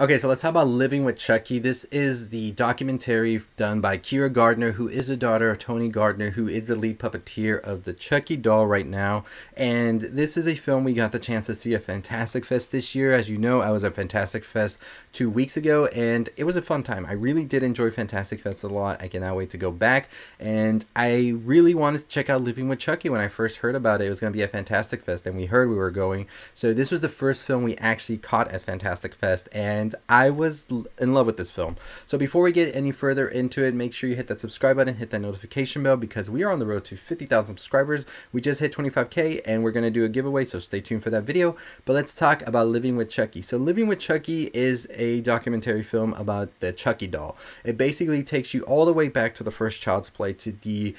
Okay, so let's talk about Living with Chucky. This is the documentary done by Kyra Gardner, who is the daughter of Tony Gardner, who is the lead puppeteer of the Chucky doll right now. And this is a film we got the chance to see at Fantastic Fest this year. As you know, I was at Fantastic Fest 2 weeks ago, and it was a fun time. I really did enjoy Fantastic Fest a lot. I cannot wait to go back. And I really wanted to check out Living with Chucky when I first heard about it. It was going to be at Fantastic Fest, and we heard we were going. So this was the first film we actually caught at Fantastic Fest, and I was in love with this film. So before we get any further into it, make sure you hit that subscribe button, hit that notification bell, because we are on the road to 50,000 subscribers. We just hit 25K, and we're going to do a giveaway, so stay tuned for that video. But let's talk about Living with Chucky. So Living with Chucky is a documentary film about the Chucky doll. It basically takes you all the way back to the first Child's Play, to the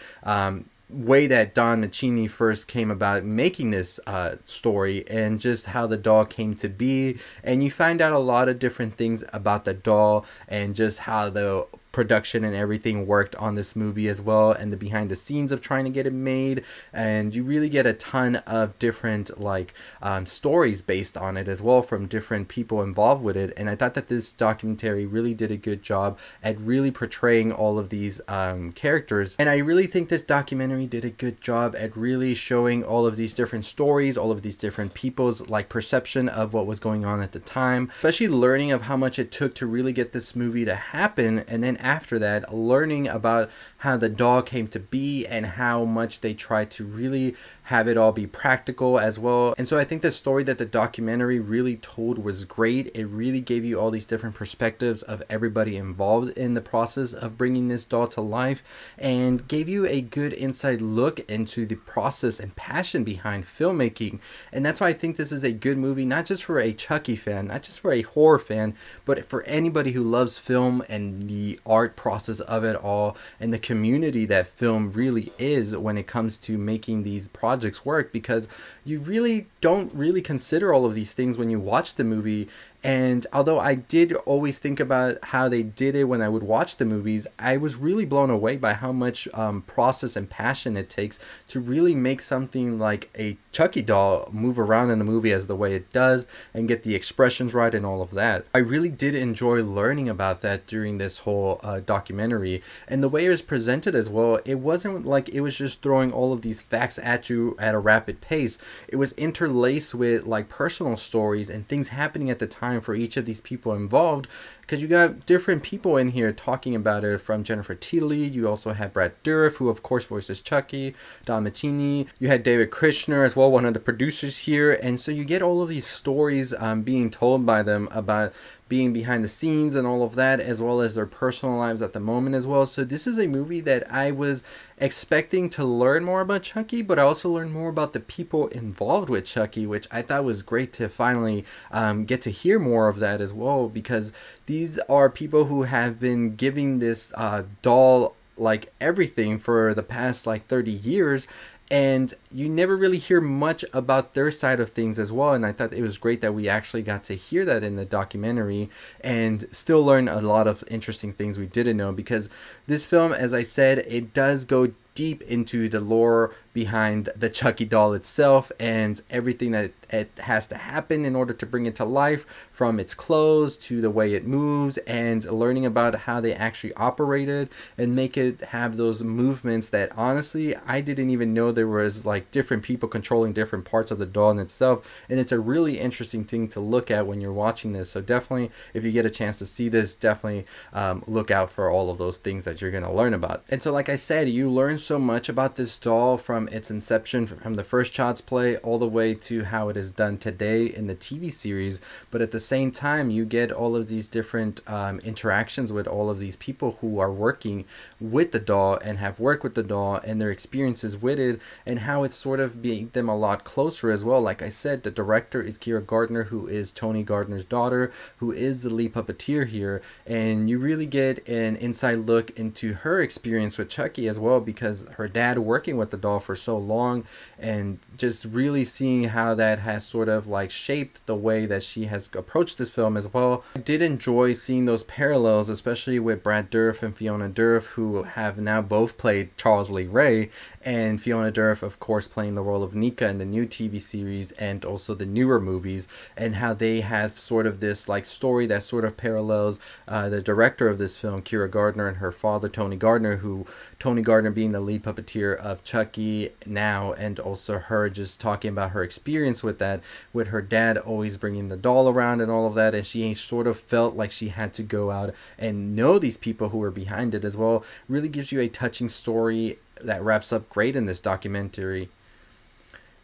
way that Don Mancini first came about making this story, and just how the doll came to be. And you find out a lot of different things about the doll, and just how the production and everything worked on this movie as well, and the behind the scenes of trying to get it made. And you really get a ton of different stories based on it as well, from different people involved with it. And I thought that this documentary really did a good job at really portraying all of these characters. And I really think this documentary did a good job at really showing all of these different stories, all of these different people's perception of what was going on at the time, especially learning of how much it took to really get this movie to happen. And then after that, learning about how the doll came to be, and how much they tried to really have it all be practical as well. And so I think the story that the documentary really told was great. It really gave you all these different perspectives of everybody involved in the process of bringing this doll to life, and gave you a good inside look into the process and passion behind filmmaking. And that's why I think this is a good movie, not just for a Chucky fan, not just for a horror fan, but for anybody who loves film and the art process of it all, and the community that film really is when it comes to making these projects work. Because you really don't really consider all of these things when you watch the movie. And although I did always think about how they did it when I would watch the movies, I was really blown away by how much process and passion it takes to really make something like a Chucky doll move around in a movie as the way it does, and get the expressions right and all of that. I really did enjoy learning about that during this whole documentary. And the way it was presented as well, it wasn't like it was just throwing all of these facts at you at a rapid pace. It was interlaced with personal stories and things happening at the time for each of these people involved, because you got different people in here talking about it, from Jennifer Tilly. You also had Brad Dourif, who of course voices Chucky, Don Mancini. You had David Krishner as well, one of the producers here. And so you get all of these stories being told by them about being behind the scenes and all of that, as well as their personal lives at the moment as well. So this is a movie that I was expecting to learn more about Chucky, but I also learned more about the people involved with Chucky, which I thought was great to finally get to hear more of that as well, because these are people who have been giving this doll everything for the past 30 years. And you never really hear much about their side of things as well. And I thought it was great that we actually got to hear that in the documentary, and still learn a lot of interesting things we didn't know. Because this film, as I said, it does go deep into the lore behind the Chucky doll itself, and everything that it has to happen in order to bring it to life, from its clothes to the way it moves, and learning about how they actually operated and make it have those movements that honestly I didn't even know there was different people controlling different parts of the doll in itself. And it's a really interesting thing to look at when you're watching this. So definitely, if you get a chance to see this, definitely look out for all of those things that you're going to learn about. And so like I said, you learn so much about this doll from its inception, from the first Child's Play all the way to how it is done today in the TV series. But at the same time, you get all of these different interactions with all of these people who are working with the doll and have worked with the doll, and their experiences with it, and how it's sort of made them a lot closer as well. Like I said, the director is Kyra Gardner, who is Tony Gardner's daughter, who is the lead puppeteer here. And you really get an inside look into her experience with Chucky as well, because her dad, working with the doll for for so long, and just really seeing how that has sort of like shaped the way that she has approached this film as well. I did enjoy seeing those parallels, especially with Brad Dourif and Fiona Dourif, who have now both played Charles Lee Ray, and Fiona Dourif of course playing the role of Nika in the new TV series and also the newer movies, and how they have sort of this like story that sort of parallels the director of this film, Kyra Gardner, and her father, Tony Gardner, who Tony Gardner being the lead puppeteer of Chucky now, and also her just talking about her experience with that, with her dad always bringing the doll around and all of that, and she sort of felt like she had to go out and know these people who were behind it as well. Really gives you a touching story that wraps up great in this documentary.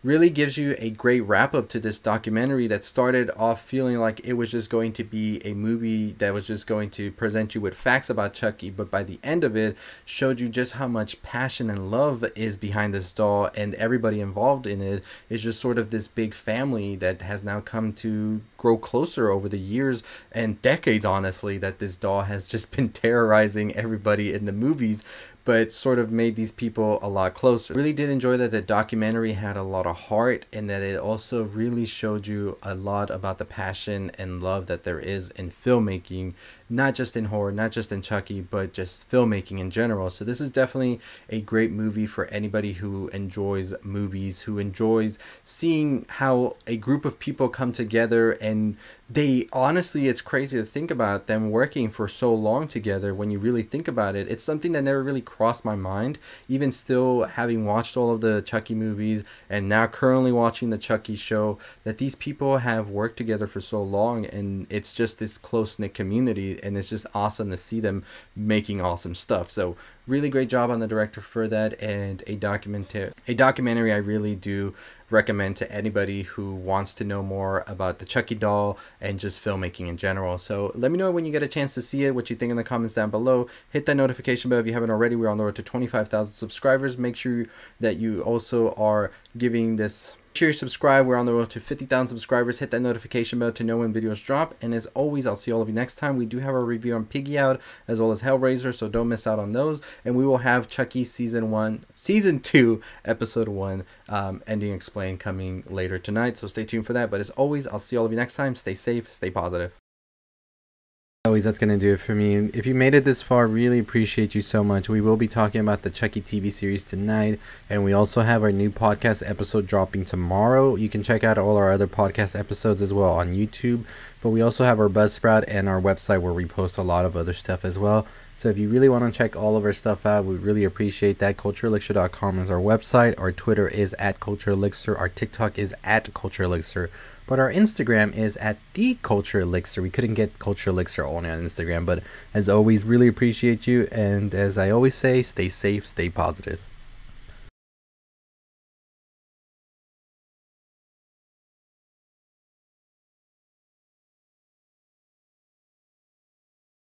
Really gives you a great wrap up to this documentary that started off feeling like it was just going to be a movie that was just going to present you with facts about Chucky, but by the end of it showed you just how much passion and love is behind this doll, and everybody involved in it is just sort of this big family that has now come to grow closer over the years and decades, honestly, that this doll has just been terrorizing everybody in the movies, but sort of made these people a lot closer. Really did enjoy that the documentary had a lot of heart, and that it also really showed you a lot about the passion and love that there is in filmmaking, not just in horror, not just in Chucky, but just filmmaking in general. So this is definitely a great movie for anybody who enjoys movies, who enjoys seeing how a group of people come together, and they honestly, it's crazy to think about them working for so long together. When you really think about it, it's something that never really crossed my mind, even still having watched all of the Chucky movies and now currently watching the Chucky show, that these people have worked together for so long, and it's just this close-knit community, and it's just awesome to see them making awesome stuff. So really great job on the director for that, and a documentary I really do recommend to anybody who wants to know more about the Chucky doll and just filmmaking in general. So let me know when you get a chance to see it, what you think in the comments down below. Hit that notification bell if you haven't already. We're on the road to 25,000 subscribers. Make sure that you also are giving this, make sure you subscribe. We're on the road to 50,000 subscribers. Hit that notification bell to know when videos drop. And as always, I'll see all of you next time. We do have our review on Piggy out, as well as Hellraiser, so don't miss out on those. And we will have Chucky season 2 episode 1 ending explained coming later tonight, so stay tuned for that. But as always, I'll see all of you next time. Stay safe, stay positive. Always, that's gonna do it for me. If you made it this far, really appreciate you so much. We will be talking about the Chucky TV series tonight, and we also have our new podcast episode dropping tomorrow. You can check out all our other podcast episodes as well on YouTube, but we also have our Buzzsprout and our website where we post a lot of other stuff as well. So if you really want to check all of our stuff out, we really appreciate that. CultureElixir.com is our website. Our Twitter is @CultureElixir. Our TikTok is @CultureElixir. But our Instagram is @TheCultureElixir. We couldn't get Culture Elixir only on Instagram. But as always, really appreciate you. And as I always say, stay safe, stay positive.